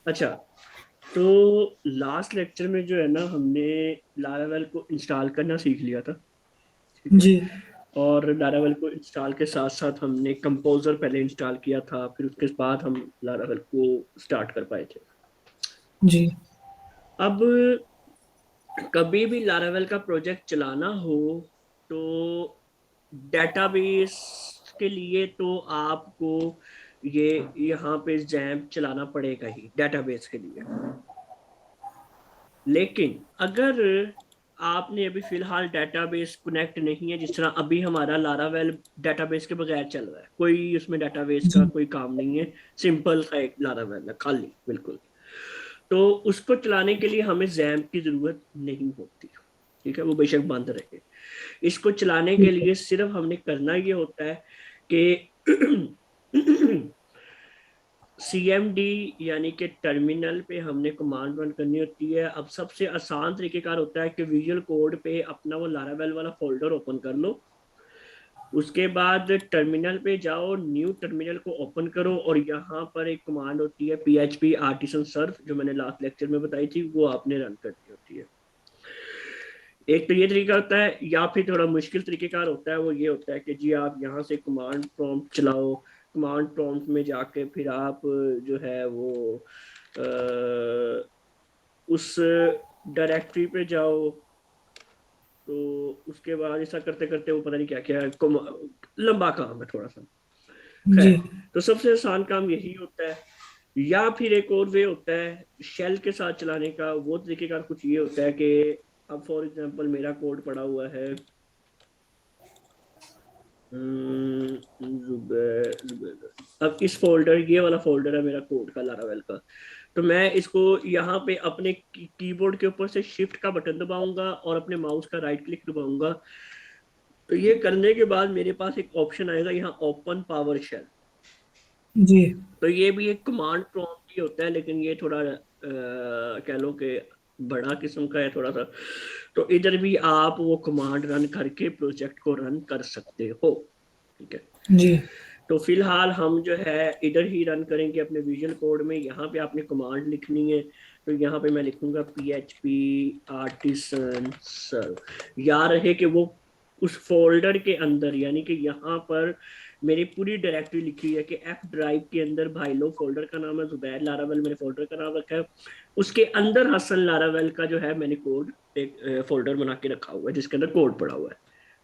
अच्छा, तो last lecture में जो है ना, हमने लारावेल को इंस्टॉल करना सीख लिया था। ठीक है। जी। और लारावेल को इंस्टॉल के साथ साथ हमने कंपोजर पहले इंस्टॉल किया था, फिर उसके बाद हम लारावेल को स्टार्ट कर पाए थे। जी। अब कभी भी लारावेल का प्रोजेक्ट चलाना हो तो डेटाबेस के लिए तो आपको ये यहाँ पे जैम्प चलाना पड़ेगा ही डेटाबेस के लिए। लेकिन अगर आपने अभी फिलहाल डेटाबेस कनेक्ट नहीं है, जिस तरह अभी हमारा लारावेल डेटाबेस के बगैर चल रहा है, कोई उसमें डेटाबेस का जी। कोई काम नहीं है, सिंपल सा एक लारावेल है खाली बिल्कुल। तो उसको चलाने के लिए हमें जैम्प की जरूरत नहीं होती। ठीक है, वो बेशक बंद रहे। इसको चलाने के ठीक है। लिए सिर्फ हमने करना ये होता है कि CMD यानी कि टर्मिनल पे हमने कमांड रन करनी होती है। अब सबसे आसान तरीकेकार होता है कि विजुअल कोड पे अपना वो लारावेल वाला फोल्डर ओपन कर लो। उसके बाद टर्मिनल पे जाओ, न्यू टर्मिनल को ओपन करो और यहाँ पर एक कमांड होती है PHP आर्टिसन सर्फ, जो मैंने लास्ट लेक्चर में बताई थी, वो आपने रन करनी होती है। एक तो ये तरीका होता है, या फिर थोड़ा मुश्किल तरीकेकार होता है, वो ये होता है कि जी आप यहाँ से कमांड प्रॉम्प्ट चलाओ। कमांड प्रॉम्प्ट में जाके फिर आप जो है वो उस डायरेक्टरी पे जाओ। तो उसके बाद ऐसा करते करते वो पता नहीं क्या क्या लंबा काम है थोड़ा सा। जी। खैर, तो सबसे आसान काम यही होता है। या फिर एक और वे होता है शेल के साथ चलाने का। वो तरीकेकार कुछ ये होता है कि अब फॉर एग्जांपल मेरा कोड पड़ा हुआ है, अब इस फोल्डर, ये वाला फोल्डर है मेरा कोड का, लारावेल का। तो मैं इसको यहाँ पे अपने कीबोर्ड के ऊपर से शिफ्ट का बटन दबाऊंगा और अपने माउस का राइट क्लिक दबाऊंगा। तो ये करने के बाद मेरे पास एक ऑप्शन आएगा यहाँ, ओपन पावर शेल। जी। तो ये भी एक कमांड प्रॉम्प्ट ही होता है, लेकिन ये थोड़ा कह लो कि बड़ा किस्म का है थोड़ा सा। तो इधर भी आप वो कमांड रन करके प्रोजेक्ट को रन कर सकते हो। ठीक है। जी। तो फिलहाल हम जो है इधर ही रन करेंगे अपने विजुअल कोड में। यहाँ पे आपने कमांड लिखनी है। तो यहाँ पे मैं लिखूंगा PHP आर्टिसन सर्व। याद रहे कि वो उस फोल्डर के अंदर, यानी कि यहाँ पर मेरी पूरी डायरेक्टरी लिखी है कि F ड्राइव के अंदर भाई लो, फोल्डर का नाम है जुबैर लारावेल, मैंने फोल्डर का नाम रखा है। उसके अंदर हसन लारावेल का जो है मैंने कोड एक फोल्डर बना के रखा हुआ है, जिसके अंदर कोड पड़ा हुआ है।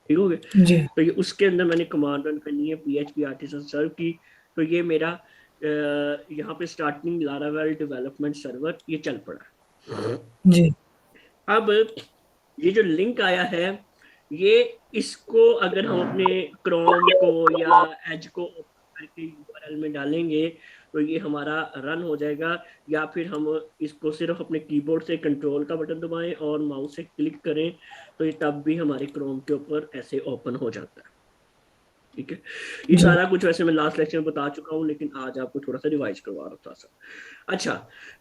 ठीक हो गया। जी। तो ये उसके अंदर मैंने कमांड रन करनी है PHP आर्टिसन सर्व की। तो ये मेरा यहाँ पे स्टार्टिंग लारावेल डेवलपमेंट सर्वर ये चल पड़ा है। जी। अब ये जो लिंक आया है, ये इसको अगर हम अपने क्रोम को या एज को ओपन करके URL में डालेंगे तो ये हमारा रन हो जाएगा। या फिर हम इसको सिर्फ अपने कीबोर्ड से कंट्रोल का बटन दबाएं और माउस से क्लिक करें तो ये तब भी हमारे क्रोम के ऊपर ऐसे ओपन हो जाता है। ठीक है। ये जी। सारा कुछ वैसे मैं लास्ट लेक्चर में बता चुका हूँ, लेकिन आज आपको थोड़ा सा रिवाइज करवा रहा था सर। अच्छा,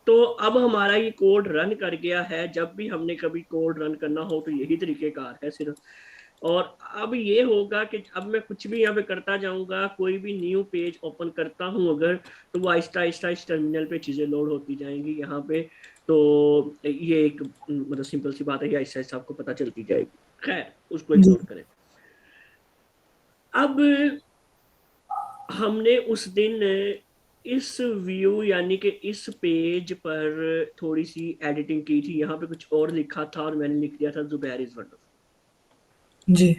तो अब हमारा ये कोड रन कर गया है। जब भी हमने कभी कोड रन करना हो तो यही तरीकेकार है सिर्फ। और अब ये होगा कि अब मैं कुछ भी यहाँ पे करता जाऊंगा, कोई भी न्यू पेज ओपन करता हूँ अगर, तो वो आहिस्ता आहिस्ता इस टर्मिनल पे चीजें लोड होती जाएंगी यहाँ पे। तो ये एक मतलब सिंपल सी बात है कि आहिस्ता आहिस्ता आपको पता चलती जाएगी। खैर, उसको जी। इग्नोर करें। अब हमने उस दिन इस व्यू यानी कि इस पेज पर थोड़ी सी एडिटिंग की थी। यहाँ पे कुछ और लिखा था और मैंने लिख दिया था जुबैर इज वंडरफुल। जी।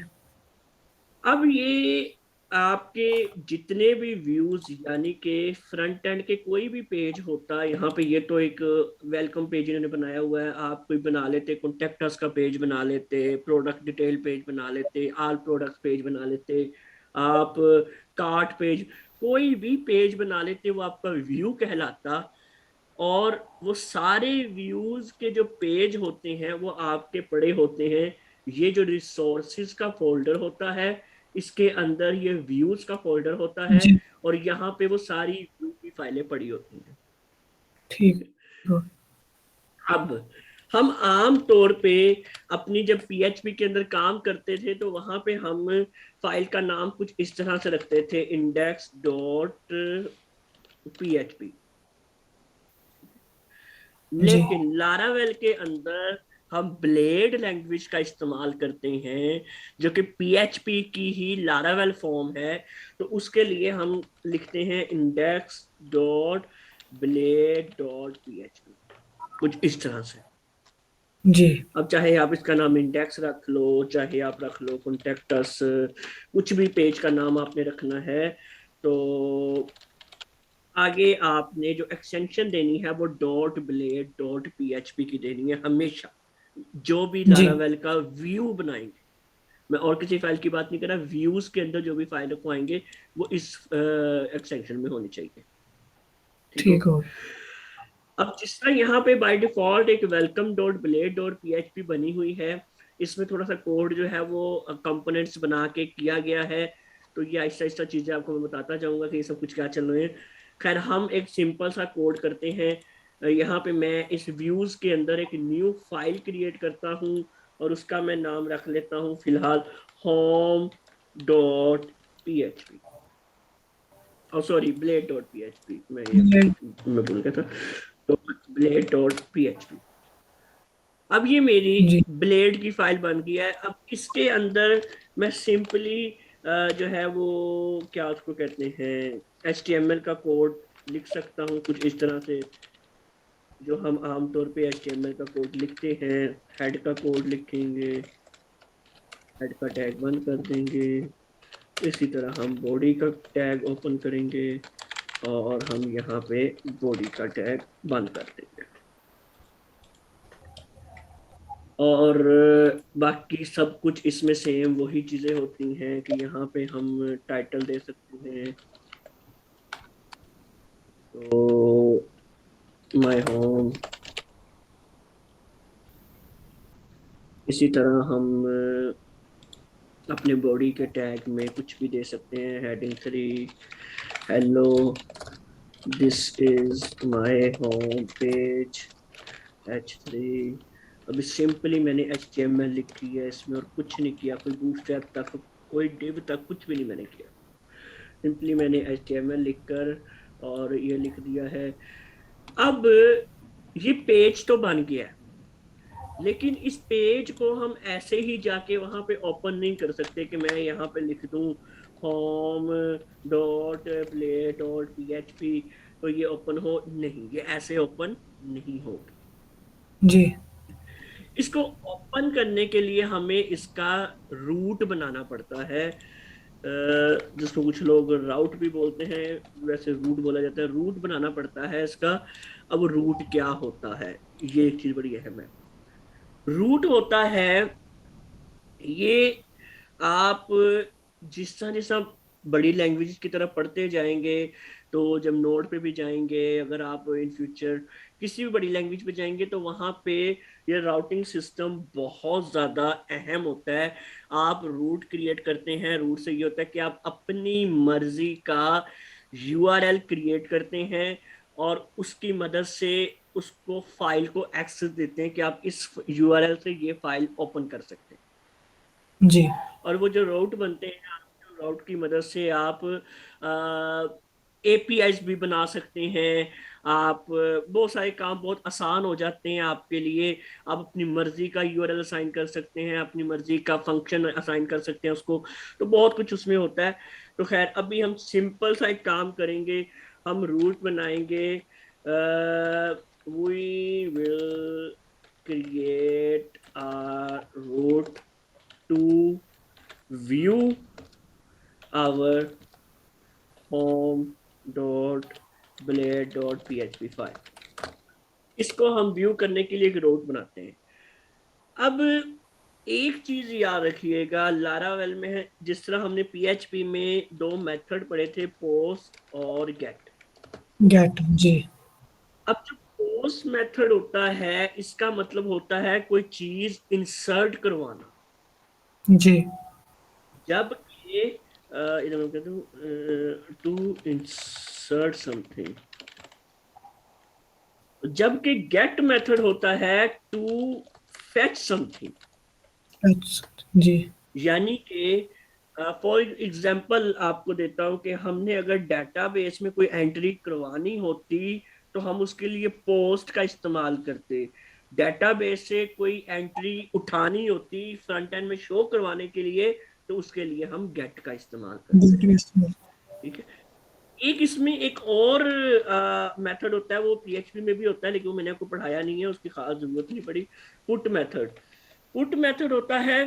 अब ये आपके जितने भी व्यूज यानी कि फ्रंट एंड के कोई भी पेज होता है, यहाँ पे ये तो एक वेलकम पेज इन्होंने बनाया हुआ है। आप कोई बना लेते, कॉन्टेक्ट अस का पेज बना लेते, प्रोडक्ट डिटेल पेज बना लेते, ऑल प्रोडक्ट्स पेज बना लेते, आप कार्ट पेज, कोई भी पेज बना लेते, वो आपका व्यू कहलाता। और वो सारे व्यूज के जो पेज होते हैं वो आपके पड़े होते हैं ये जो रिसोर्सेज का फोल्डर होता है, इसके अंदर ये व्यूज का फोल्डर होता है। जी। और यहाँ पे वो सारी व्यू की फाइलें पड़ी होती हैं। ठीक ठीक है। है। अब हम आम तौर पे अपनी जब PHP के अंदर काम करते थे तो वहां पे हम फाइल का नाम कुछ इस तरह से रखते थे, इंडेक्स डॉट PHP। जी, लेकिन लारावेल के अंदर हम ब्लेड लैंग्वेज का इस्तेमाल करते हैं, जो कि PHP की ही लारावेल फॉर्म है। तो उसके लिए हम लिखते हैं index dot blade dot PHP, कुछ इस तरह से। जी, अब चाहे आप इसका नाम इंडेक्स रख लो, चाहे आप रख लो कॉन्टेक्टस, कुछ भी पेज का नाम आपने रखना है। तो आगे आपने जो एक्सटेंशन देनी है वो डॉट ब्लेड डॉट PHP की देनी है हमेशा, जो भी जी, लारावेल का व्यू बनाएंगे। मैं और किसी फाइल की बात नहीं कर रहा, व्यूज के अंदर जो भी फाइल रखवाएंगे वो इस एक्सटेंशन में होनी चाहिए। ठीक हो ठीक गया। हो। अब जिस तरह यहाँ पे बाय डिफॉल्ट एक welcome dot blade dot PHP बनी हुई है, इसमें थोड़ा सा कोड जो है वो कंपोनेंट्स बना के किया गया है। तो ये आहिस्ता आहिस्ता चीजें आपको मैं बताता जाऊंगा कि ये सब कुछ क्या चल रहे हैं। खैर, हम एक सिंपल सा कोड करते हैं। यहाँ पे मैं इस व्यूज के अंदर एक न्यू फाइल क्रिएट करता हूँ, और उसका मैं नाम रख लेता हूँ फिलहाल home.php। और सॉरी, blade.php, मैं भूल गया था। तो blade.php। अब ये मेरी जी, ब्लेड की फाइल बन गई है। अब इसके अंदर मैं सिंपली जो है वो क्या उसको कहते हैं HTML का कोड लिख सकता हूँ, कुछ इस तरह से, जो हम आमतौर पे HTML का कोड लिखते हैं। हेड का कोड लिखेंगे, हेड का टैग बंद कर देंगे। इसी तरह हम बॉडी का टैग ओपन करेंगे, और हम यहाँ पे बॉडी का टैग बंद कर देंगे। और बाकी सब कुछ इसमें सेम वही चीजें होती हैं कि यहाँ पे हम टाइटल दे सकते हैं, तो माय होम। इसी तरह हम अपने बॉडी के टैग में कुछ भी दे सकते हैं, heading 3, hello this is my home page H3। अभी सिंपली मैंने HTML लिखी है इसमें, और कुछ नहीं किया, कोई बूटस्ट्रैप तक, कोई डिव तक, कुछ भी नहीं मैंने किया। सिंपली मैंने HTML लिखकर और ये लिख दिया है। अब ये पेज तो बन गया है, लेकिन इस पेज को हम ऐसे ही जाके वहां पे ओपन नहीं कर सकते कि मैं यहाँ पे लिख दूं home.play.php तो ये ओपन हो। नहीं, ये ऐसे ओपन नहीं होगा। जी, इसको ओपन करने के लिए हमें इसका रूट बनाना पड़ता है, जिसको कुछ लोग राउट भी बोलते हैं, वैसे रूट बोला जाता है। रूट बनाना पड़ता है इसका। अब रूट क्या होता है, ये एक चीज बड़ी अहम है। रूट होता है ये, आप जिस तरह बड़ी लैंग्वेज की तरफ पढ़ते जाएंगे, तो जब नोड पे भी जाएंगे, अगर आप इन फ्यूचर किसी भी बड़ी लैंग्वेज पे जाएंगे, तो वहां पे ये राउटिंग सिस्टम बहुत ज्यादा अहम होता है। आप रूट क्रिएट करते हैं, रूट से ये होता है कि आप अपनी मर्जी का URL क्रिएट करते हैं, और उसकी मदद से उसको फाइल को एक्सेस देते हैं कि आप इस URL से ये फाइल ओपन कर सकते हैं। जी, और वो जो राउट बनते हैं, राउट की मदद से आप APIs भी बना सकते हैं। आप बहुत सारे काम बहुत आसान हो जाते हैं आपके लिए। आप अपनी मर्जी का URL असाइन कर सकते हैं, अपनी मर्जी का फंक्शन असाइन कर सकते हैं उसको। तो बहुत कुछ उसमें होता है। तो खैर, अभी हम सिंपल सा एक काम करेंगे, हम रूट बनाएंगे। We will create a root to view our home.blade.php file. इसको हम व्यू करने के लिए एक रोड बनाते हैं। अब एक चीज याद रखिएगा, लारावेल में है, जिस तरह हमने PHP में दो मेथड पढ़े थे, पोस्ट और गेट। गेट, जी, अब जो पोस्ट मेथड होता है, इसका मतलब होता है कोई चीज इंसर्ट करवाना। जी, जबकि इधर मैं कहता हूँ टू इंसर्ट समथिंग, जबकि गेट मेथड होता है टू फेच समथिंग। अच्छा, जी, यानी कि फॉर एग्जांपल आपको देता हूं कि हमने अगर डेटाबेस में कोई एंट्री करवानी होती तो हम उसके लिए पोस्ट का इस्तेमाल करते। डेटाबेस से कोई एंट्री उठानी होती फ्रंट एंड में शो करवाने के लिए तो उसके लिए हम गेट का इस्तेमाल करते हैं। ठीक है। एक इसमें एक और मेथड होता है, वो पीएचपी में भी होता है लेकिन वो मैंने आपको पढ़ाया नहीं है, उसकी खास जरूरत नहीं पड़ी। Put method. पुट मेथड होता है,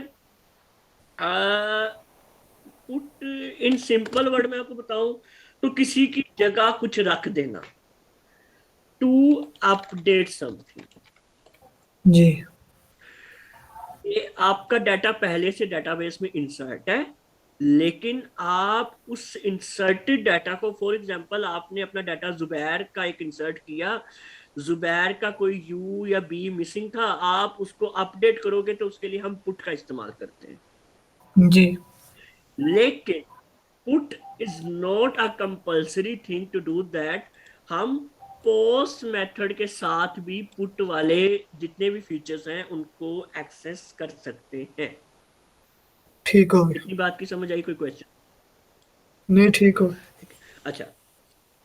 पुट इन सिंपल वर्ड में आपको बताऊं तो किसी की जगह कुछ रख देना, टू अपडेट समथिंग। जी ये आपका डाटा पहले से डेटाबेस में इंसर्ट है, लेकिन आप उस इंसर्टेड डाटा को, फॉर एग्जांपल आपने अपना डाटा जुबैर का एक इंसर्ट किया, जुबैर का कोई यू या बी मिसिंग था, आप उसको अपडेट करोगे तो उसके लिए हम पुट का इस्तेमाल करते हैं। जी लेकिन put is not a compulsory thing to do that. हम पोस्ट मेथड के साथ भी पुट वाले जितने भी फीचर्स हैं उनको एक्सेस कर सकते हैं। ठीक हो गया। इतनी बात की समझ आई? कोई क्वेश्चन? नहीं ठीक हो। अच्छा,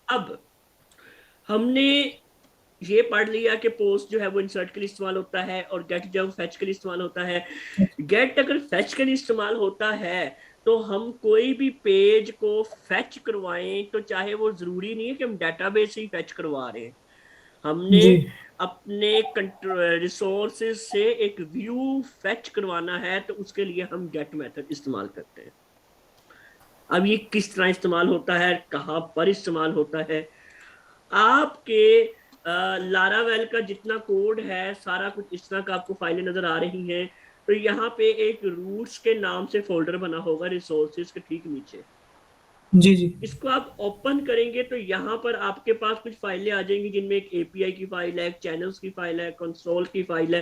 अब हमने ये पढ़ लिया कि पोस्ट जो है वो इंसर्ट के लिए इस्तेमाल होता है और गेट जब फैच के लिए इस्तेमाल होता है। गेट अगर फैच के लिए इस्तेमाल होता है तो हम कोई भी पेज को फैच करवाएं तो चाहे वो जरूरी नहीं है कि हम डेटाबेस से ही फैच करवा रहे हैं, हमने जी अपने रिसोर्सेज से एक व्यू फैच करवाना है तो उसके लिए हम गेट मेथड इस्तेमाल करते हैं। अब ये किस तरह इस्तेमाल होता है, कहां पर इस्तेमाल होता है, आपके लारावेल का जितना कोड है सारा कुछ इस तरह का आपको फाइलें नजर आ रही हैं। तो यहाँ पे एक रूट्स के नाम से फोल्डर बना होगा रिसोर्सेज के ठीक नीचे। जी जी इसको आप ओपन करेंगे तो यहाँ पर आपके पास कुछ फाइलें आ जाएंगी जिनमें एक एपीआई की फाइल है, एक चैनल्स की फाइल है, कंसोल की फाइल है,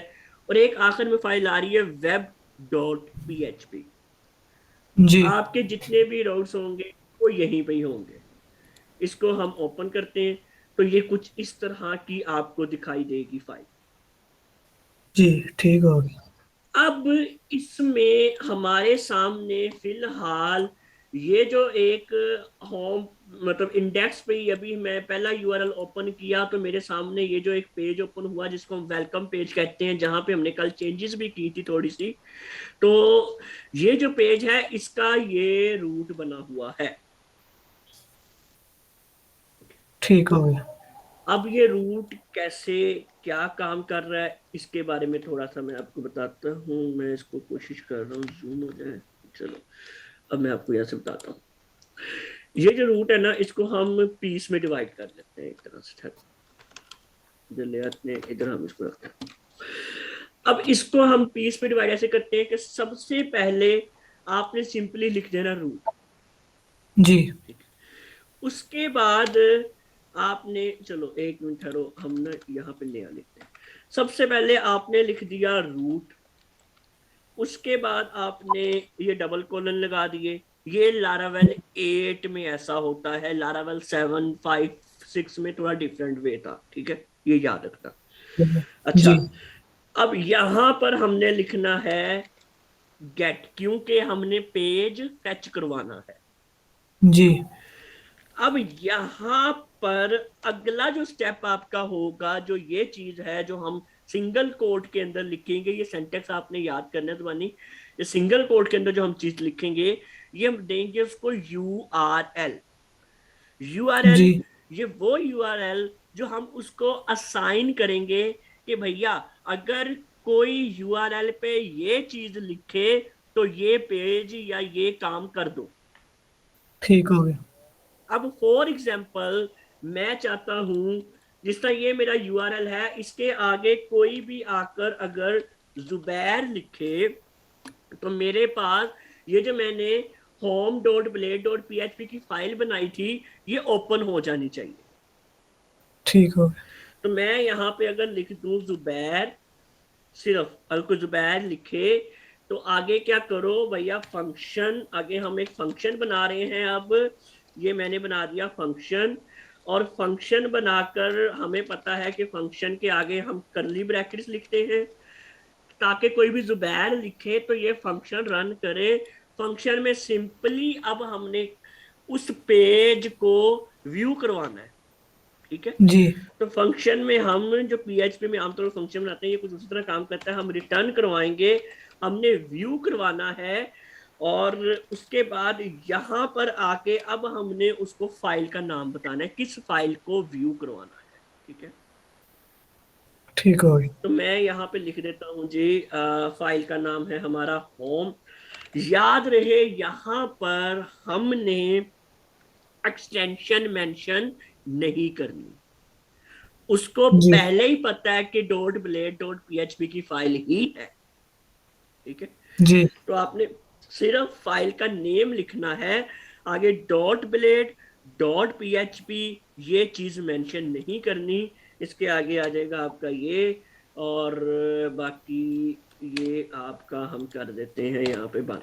और एक आखिर में फाइल आ रही है वेब डॉट पीएचपी। जी आपके जितने भी राउट्स होंगे वो यहीं पे ही होंगे। इसको हम ओपन करते हैं तो ये कुछ इस तरह की आपको दिखाई देगी फाइल। जी ठीक हो गया। अब इसमें हमारे सामने फिलहाल ये जो एक होम मतलब इंडेक्स पे ही अभी मैं पहला यूआरएल ओपन किया तो मेरे सामने ये जो एक पेज ओपन हुआ जिसको हम वेलकम पेज कहते हैं, जहां पे हमने कल चेंजेस भी की थी थोड़ी सी। तो ये जो पेज है इसका ये रूट बना हुआ है। ठीक हो गया। अब ये रूट कैसे क्या काम कर रहा है इसके बारे में थोड़ा सा मैं आपको बताता हूँ। मैं इसको कोशिश कर रहा हूँ जूम हो जाए। चलो, अब मैं आपको यहाँ से बताता हूँ। ये जो रूट है ना इसको हम पीस में डिवाइड कर लेते हैं एक तरह से। ले आते हैं इधर, हम इसको रखते हैं। अब इसको हम पीस में डिवाइड ऐसे करते हैं कि सबसे पहले आपने सिंपली लिख देना रूट। जी ठीक है। उसके बाद आपने, चलो एक मिनट ठहरो, हम ना यहाँ पे नया लिखते हैं। सबसे पहले आपने लिख दिया रूट, उसके बाद आपने ये डबल कॉलन लगा दिए। ये लारावेल 8 में ऐसा होता है, लारावेल 7, 5, 6 में थोड़ा डिफरेंट वे था। ठीक है, ये याद रखना। अच्छा, जी अब यहां पर हमने लिखना है गेट, क्योंकि हमने पेज फैच करवाना है। जी अब यहां पर अगला जो स्टेप आपका होगा, जो ये चीज है जो हम सिंगल कोट के अंदर लिखेंगे, ये सेंटेक्स आपने याद करना है तुम्हारी। ये सिंगल कोट के अंदर जो हम चीज लिखेंगे ये हम देंगे उसको यूआरएल। यूआरएल, जी ये वो यूआरएल जो हम उसको असाइन करेंगे कि भैया अगर कोई यूआरएल पे ये चीज लिखे तो ये पेज या ये काम कर दो। ठीक हो गया। अब फॉर एग्जाम्पल मैं चाहता हूं जिस तरह ये मेरा यूआरएल है इसके आगे कोई भी आकर अगर जुबैर लिखे तो मेरे पास ये जो मैंने home dot blade dot PHP की फाइल बनाई थी ये ओपन हो जानी चाहिए। ठीक हो गया। तो मैं यहाँ पे अगर लिख दूं जुबैर, सिर्फ अगर जुबैर लिखे तो आगे क्या करो भैया, फंक्शन, आगे हम एक फंक्शन बना रहे हैं। अब ये मैंने बना दिया फंक्शन, और फंक्शन बनाकर हमें पता है कि फंक्शन के आगे हम करली ब्रैकेट्स लिखते हैं ताकि कोई भी जुबैर लिखे तो ये फंक्शन रन करे फंक्शन में सिंपली अब हमने उस पेज को व्यू करवाना है, ठीक है। जी तो फंक्शन में हम जो पीएचपी में आमतौर पर फंक्शन बनाते हैं ये कुछ उसी तरह काम करता है। हम रिटर्न करवाएंगे, हमने व्यू करवाना है, और उसके बाद यहाँ पर आके अब हमने उसको फाइल का नाम बताना है, किस फाइल को व्यू करवाना है, ठीक है। ठीक हो गया। तो मैं यहाँ पे लिख देता हूँ जी, फाइल का नाम है हमारा होम। याद रहे यहाँ पर हमने एक्सटेंशन मेंशन नहीं करनी, उसको जी पहले ही पता है कि डॉट ब्लेड डॉट पीएचपी की फाइल ही है, ठीक है। जी तो आपने सिर्फ फाइल का नेम लिखना है, आगे डॉट ब्लेड डॉट पीएचपी ये चीज मेंशन नहीं करनी। इसके आगे आ जाएगा आपका ये, और बाकी ये आपका हम कर देते हैं यहाँ पे बंद।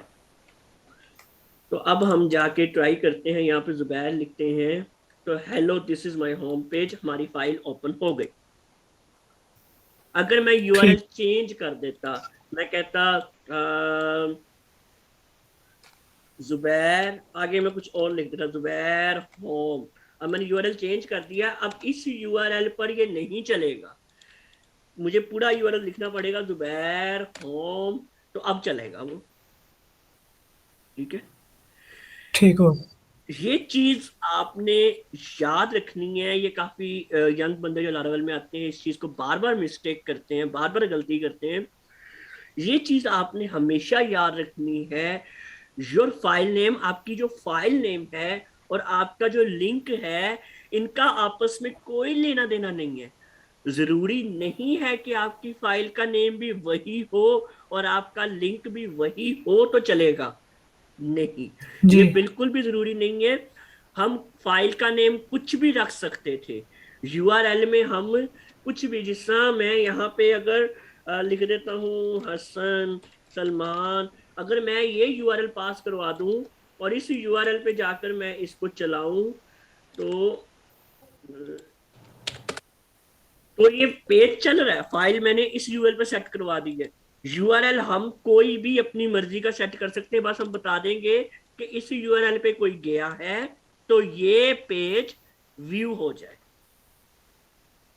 तो अब हम जाके ट्राई करते हैं, यहाँ पे जुबैर लिखते हैं, तो hello this is my home page, हमारी फाइल ओपन हो गई। अगर मैं यूआरएल ठीक। चेंज कर देता, मैं कहता जुबैर, आगे मैं कुछ और लिख देता, जुबैर होम। अब मैंने यूआरएल चेंज कर दिया, अब इस यूआरएल पर ये नहीं चलेगा, मुझे पूरा यूआरएल लिखना पड़ेगा जुबैर होम, तो अब चलेगा वो, ठीक है। ठीक हो ये चीज आपने याद रखनी है। ये काफी यंग बंदे जो लारावेल में आते हैं इस चीज को बार बार मिस्टेक करते हैं, बार बार गलती करते हैं। ये चीज आपने हमेशा याद रखनी है। योर फाइल नेम, आपकी जो फाइल नेम है और आपका जो लिंक है, इनका आपस में कोई लेना देना नहीं है। जरूरी नहीं है कि आपकी फाइल का नेम भी वही हो और आपका लिंक भी वही हो तो चलेगा, नहीं, ये जी। बिल्कुल भी जरूरी नहीं है। हम फाइल का नेम कुछ भी रख सकते थे, यूआरएल में हम कुछ भी, जिस तरह मैं यहाँ पे अगर लिख देता हूँ हसन सलमान, अगर मैं ये यूआरएल पास करवा दूं और इस यूआरएल पे जाकर मैं इसको चलाऊं, तो ये पेज चल रहा है, फाइल मैंने इस यूआरएल पे सेट करवा दी है। यूआरएल हम कोई भी अपनी मर्जी का सेट कर सकते हैं, बस हम बता देंगे कि इस यूआरएल पे कोई गया है तो ये पेज व्यू हो जाए।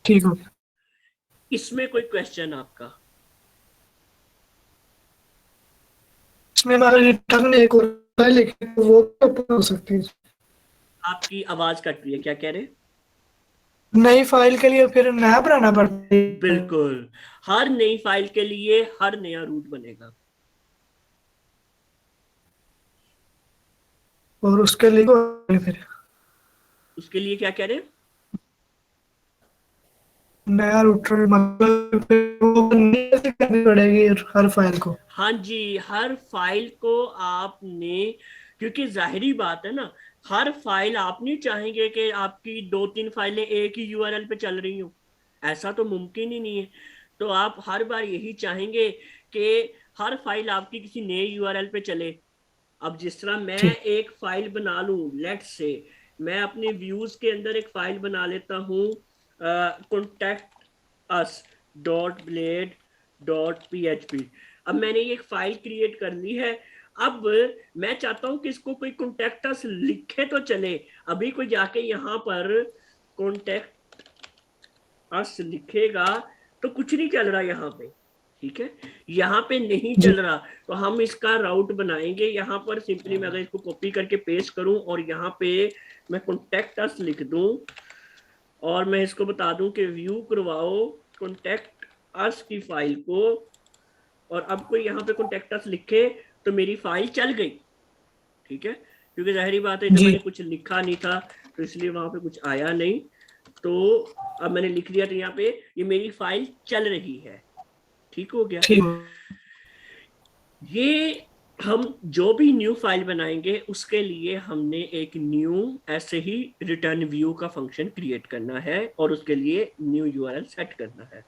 ठीक हो गया। इसमें कोई क्वेश्चन आपका? इसमें हमारा रिटर्न एक और है, लेकिन वो open हो सकती है। आपकी आवाज कट रही है, क्या कह रहे? नई फाइल के लिए फिर नया बनाना पड़ता है। बिल्कुल, हर नई फाइल के लिए हर नया रूट बनेगा। और उसके लिए फिर उसके लिए क्या कह रहे हैं? नया रूटर, मतलब फिर वो नई से करनी पड़ेगी हर फाइल को। हाँ जी, हर फाइल को आपने, क्योंकि जाहिरी बात है ना, हर फाइल आप नहीं चाहेंगे कि आपकी दो तीन फाइलें एक ही यूआरएल पे चल रही हो, ऐसा तो मुमकिन ही नहीं है। तो आप हर बार यही चाहेंगे कि हर फाइल आपकी किसी नए यूआरएल पे चले। अब जिस तरह मैं ठीक। एक फाइल बना लूं, लेट से मैं अपने व्यूज के अंदर एक फाइल बना लेता हूं, contact us dot blade dot PHP. अब मैंने ये एक फाइल क्रिएट कर ली है। अब मैं चाहता हूं कि इसको कोई कॉन्टेक्ट अस लिखे तो चले। अभी कोई जाके यहाँ पर कॉन्टेक्ट अस लिखेगा तो कुछ नहीं चल रहा यहाँ पे, ठीक है, यहाँ पे नहीं जी चल रहा। तो हम इसका राउट बनाएंगे, यहाँ पर सिंपली मैं अगर इसको कॉपी करके पेस्ट करूं और यहाँ पे मैं कॉन्टेक्ट अस लिख दूं और मैं इसको बता दूं कि व्यू करवाओ कॉन्टेक्ट अस की फाइल को, और अब कोई यहाँ पे कॉन्टेक्ट अस लिखे तो मेरी फाइल चल गई, ठीक है। क्योंकि जाहिर बात है जब जी। मैंने कुछ लिखा नहीं था तो इसलिए वहां पे कुछ आया नहीं। तो अब मैंने लिख दिया तो यहाँ पे ये मेरी फाइल चल रही है, ठीक हो गया। ठीक। ये हम जो भी न्यू फाइल बनाएंगे उसके लिए हमने एक न्यू ऐसे ही रिटर्न व्यू का फंक्शन क्रिएट करना है और उसके लिए न्यू यूआरएल सेट करना है।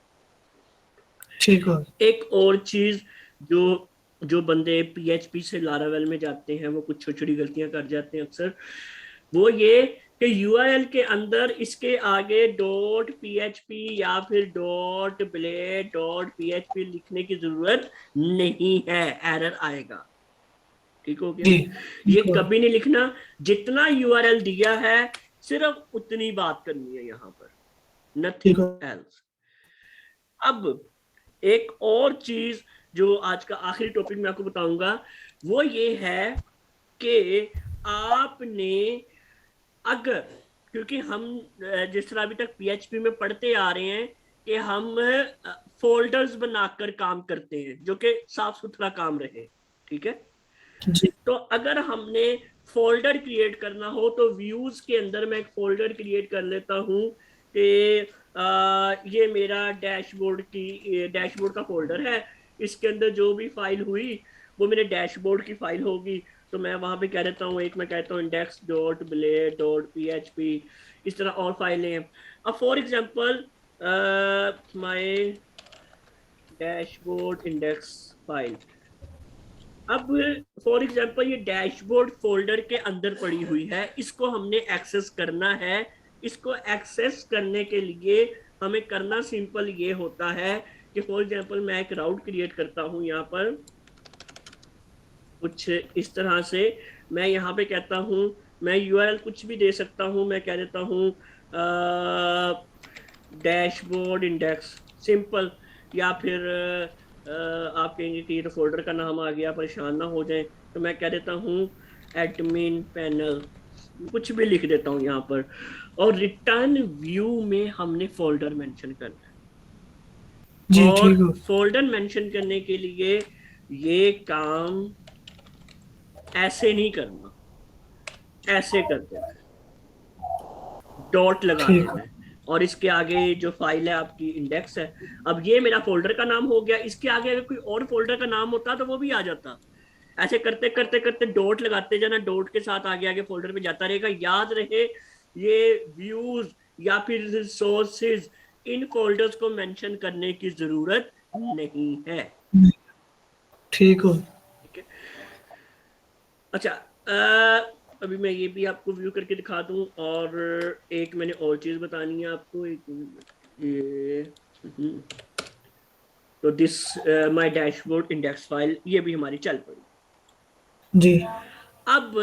ठीक हो एक और चीज, जो जो बंदे पीएचपी से लारावेल में जाते हैं वो कुछ छोटी छोटी गलतियां कर जाते हैं अक्सर, वो ये कि यूआरएल के अंदर इसके आगे डॉट पीएचपी या फिर डॉट ब्लेड डॉट पीएचपी लिखने की जरूरत नहीं है, एरर आएगा, ठीक हो गया। जी ये ठीक हो। कभी नहीं लिखना, जितना यूआरएल दिया है सिर्फ उतनी बात करनी है यहाँ पर, ठीक नथिंग हो। एल्स। अब एक और चीज जो आज का आखिरी टॉपिक मैं आपको बताऊंगा वो ये है कि आपने अगर, क्योंकि हम जिस तरह अभी तक पीएचपी में पढ़ते आ रहे हैं कि हम फोल्डर्स बनाकर काम करते हैं जो कि साफ सुथरा काम रहे, ठीक है। जी तो अगर हमने फोल्डर क्रिएट करना हो तो व्यूज के अंदर मैं एक फोल्डर क्रिएट कर लेता हूं कि ये मेरा डैशबोर्ड का फोल्डर है। इसके अंदर जो भी फाइल हुई वो मेरे डैशबोर्ड की फाइल होगी। तो मैं वहां पे कह देता हूँ, एक मैं कहता हूँ index dot blade dot P H P, इस तरह और फाइलें हैं। अब for example my dashboard index file, अब फॉर एग्जांपल ये डैशबोर्ड फोल्डर के अंदर पड़ी हुई है, इसको हमने एक्सेस करना है। इसको एक्सेस करने के लिए हमें करना सिंपल ये होता है कि फॉर एग्जांपल मैं एक राउट क्रिएट करता हूं यहाँ पर कुछ इस तरह से। मैं यहाँ पे कहता हूँ, मैं यूआरएल कुछ भी दे सकता हूँ, मैं कह देता हूँ डैशबोर्ड इंडेक्स सिंपल, या फिर आप कहेंगे कि ये तो फोल्डर का नाम आ गया, परेशान ना हो जाए, तो मैं कह देता हूँ एडमिन पैनल, कुछ भी लिख देता हूँ यहाँ पर। और रिटर्न व्यू में हमने फोल्डर मेंशन करना है। जी और ठीक हो। फोल्डर मेंशन करने के लिए ये काम ऐसे नहीं करना, ऐसे कर देना, डॉट लगा ठीक देना हो। है। और इसके आगे जो फाइल है आपकी इंडेक्स है। अब ये मेरा फोल्डर का नाम हो गया, इसके आगे अगर कोई और फोल्डर का नाम होता तो वो भी आ जाता। ऐसे करते करते करते डॉट लगाते जाना, डॉट के साथ आगे आगे फोल्डर पे जाता रहेगा। याद रहे ये व्यूज या फिर रिसोर्सेज, इन फोल्डर्स को मेंशन करने की जरूरत नहीं है, ठीक हो। ठीक है। अच्छा, अभी मैं ये भी आपको व्यू करके दिखा दूं, और एक मैंने और चीज बतानी है आपको, एक ये तो this my dashboard index file ये भी हमारी चल पड़ी। जी अब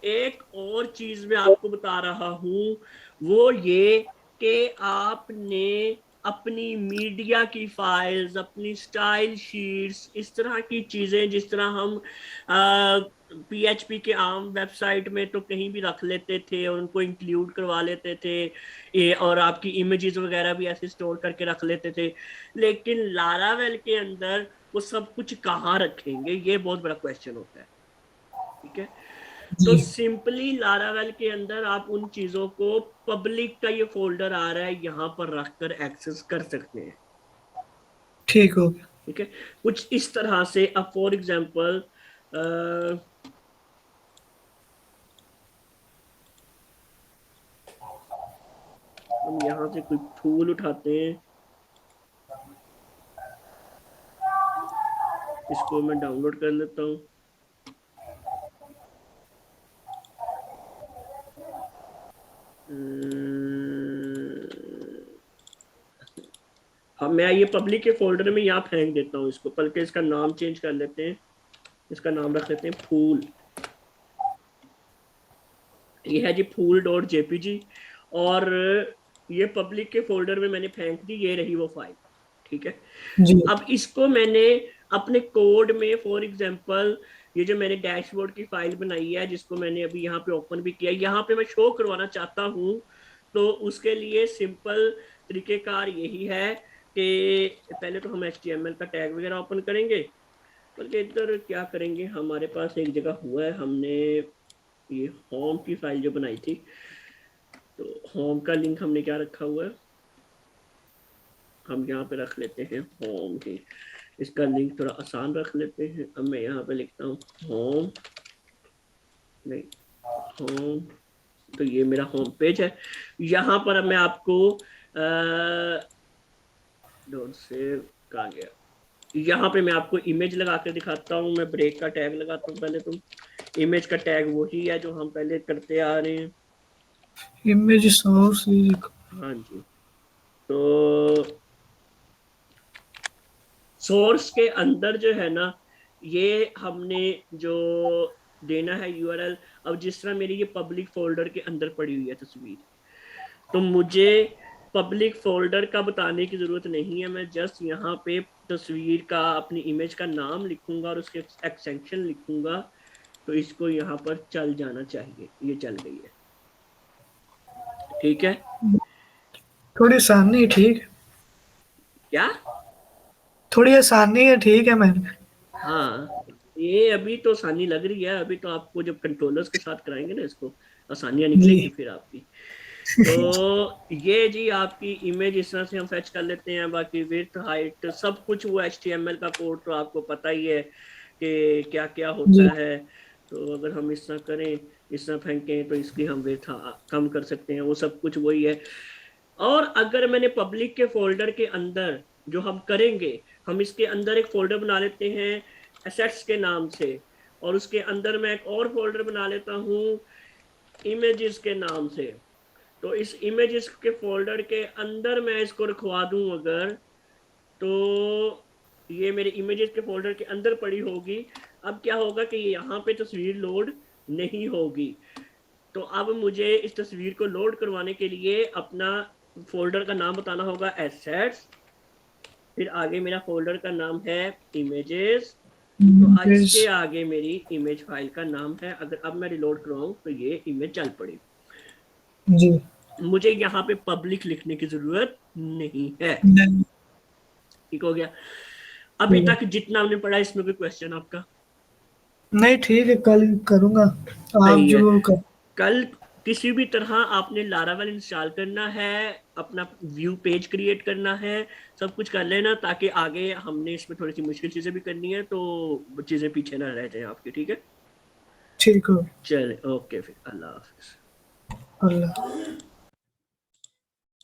एक और चीज मैं आपको बता रहा हूं वो ये कि आपने अपनी मीडिया की फाइल्स, अपनी स्टाइल शीट्स, इस तरह की चीजें जिस तरह हम पीएचपी के आम वेबसाइट में तो कहीं भी रख लेते थे और उनको इंक्लूड करवा लेते थे, और आपकी इमेजेस वगैरह भी ऐसे स्टोर करके रख लेते थे, लेकिन लारावेल के अंदर वो सब कुछ कहाँ रखेंगे, ये बहुत बड़ा क्वेश्चन होता है, ठीक है। तो जी सिंपली लारावेल के अंदर आप उन चीजों को, पब्लिक का ये फोल्डर आ रहा है यहां पर रखकर एक्सेस कर सकते हैं, ठीक हो गया। ठीक है। कुछ इस तरह से अब फॉर एग्जांपल हम यहां से कोई फूल उठाते हैं, इसको मैं डाउनलोड कर लेता हूँ। हाँ, मैं ये पब्लिक के फोल्डर में यहाँ फेंक देता हूँ इसको, बल्कि इसका नाम चेंज कर लेते हैं, इसका नाम रख लेते हैं फूल। ये है जी फूल डॉट जेपीजी, और ये पब्लिक के फोल्डर में मैंने फेंक दी, ये रही वो फाइल, ठीक है। जी अब इसको मैंने अपने कोड में फॉर एग्जांपल ये जो मैंने डैशबोर्ड की फाइल बनाई है जिसको मैंने अभी यहाँ पे ओपन भी किया, यहाँ पे मैं शो करवाना चाहता हूँ। तो उसके लिए सिंपल तरीकेकार यही है कि पहले तो हम HTML का टैग वगैरह ओपन करेंगे, बल्कि इधर क्या करेंगे, हमारे पास एक जगह हुआ है, हमने ये होम की फाइल जो बनाई थी, तो होम का लिंक हमने क्या रखा हुआ है, हम यहाँ पे रख लेते हैं होम ही, इसका लिंक थोड़ा आसान रख लेते हैं। अब मैं यहाँ पे लिखता हूँ होम, नहीं होम, तो ये मेरा होम पेज है। यहाँ पर अब मैं आपको डोंट सेव कहाँ गया, यहाँ पे मैं आपको इमेज लगा कर दिखाता हूँ। मैं ब्रेक का टैग लगाता हूँ पहले, तो इमेज का टैग वही है जो हम पहले करते आ रहे हैं। Image source. हाँ जी, तो सोर्स के अंदर जो है ना, ये हमने जो देना है यूआरएल, अब जिस तरह मेरी ये पब्लिक फोल्डर के अंदर पड़ी हुई है तस्वीर, तो मुझे पब्लिक फोल्डर का बताने की जरूरत नहीं है, मैं जस्ट यहाँ पे तस्वीर का, अपनी इमेज का नाम लिखूंगा और उसके एक्सटेंशन लिखूंगा, तो इसको यहाँ पर चल जाना चाहिए। ये चल गई है, ठीक है। थोड़ी आसानी है, ठीक। क्या? थोड़ी आसानी है, ठीक है मैम। हाँ, ये अभी तो आसानी लग रही है, अभी तो आपको जब कंट्रोलर्स के साथ कराएंगे ना इसको, आसानियां निकलेंगी जी। फिर आपकी। तो ये जी आपकी इमेज इस तरह से हम फेच कर लेते हैं। बाकी विड्थ, हाइट, सब कुछ वो HTML का कोड तो आपको पता ही है कि क्या क्या जी। होता है। तो अगर हम इस तरह करें, इस तरह फेंकें, तो इसकी हम विड्थ कम कर सकते हैं, वो सब कुछ वही है। और अगर मैंने पब्लिक के फोल्डर के अंदर, जो हम करेंगे, हम इसके अंदर एक फोल्डर बना लेते हैं एसेट्स के नाम से, और उसके अंदर मैं एक और फोल्डर बना लेता हूँ इमेजेस के नाम से। तो इस इमेजेस के फोल्डर के अंदर मैं इसको रखवा दूं अगर, तो ये मेरे इमेजेस के फोल्डर के अंदर पड़ी होगी। अब क्या होगा कि यहाँ पे तस्वीर लोड नहीं होगी। तो अब मुझे इस तस्वीर को लोड करवाने के लिए अपना फोल्डर का नाम बताना होगा एसेट्स, फिर आगे मेरा फोल्डर का नाम है इमेजेस, तो इसके आगे मेरी इमेज फाइल का नाम है। अगर अब मैं रिलोड करवाऊं तो ये इमेज चल पड़ी। जी। मुझे यहाँ पे पब्लिक लिखने की जरूरत नहीं है। नहीं। ठीक हो गया। अभी ठीक है। तक जितना हमने पढ़ा, इसमें कोई क्वेश्चन आपका? नहीं, ठीक है, कल करूँगा। आप सही है। जो कर। कल किसी भी तरह आपने लारावेल इंस्टॉल करना है, अपना व्यू पेज क्रिएट करना है, सब कुछ कर लेना, ताकि आगे हमने इसमें थोड़ी सी मुश्किल चीजें भी करनी है, तो चीजें पीछे ना रह जाए आपकी। ठीक है, ठीक है। चले, ओके, फिर अल्लाह हाफिज। अल्लाह।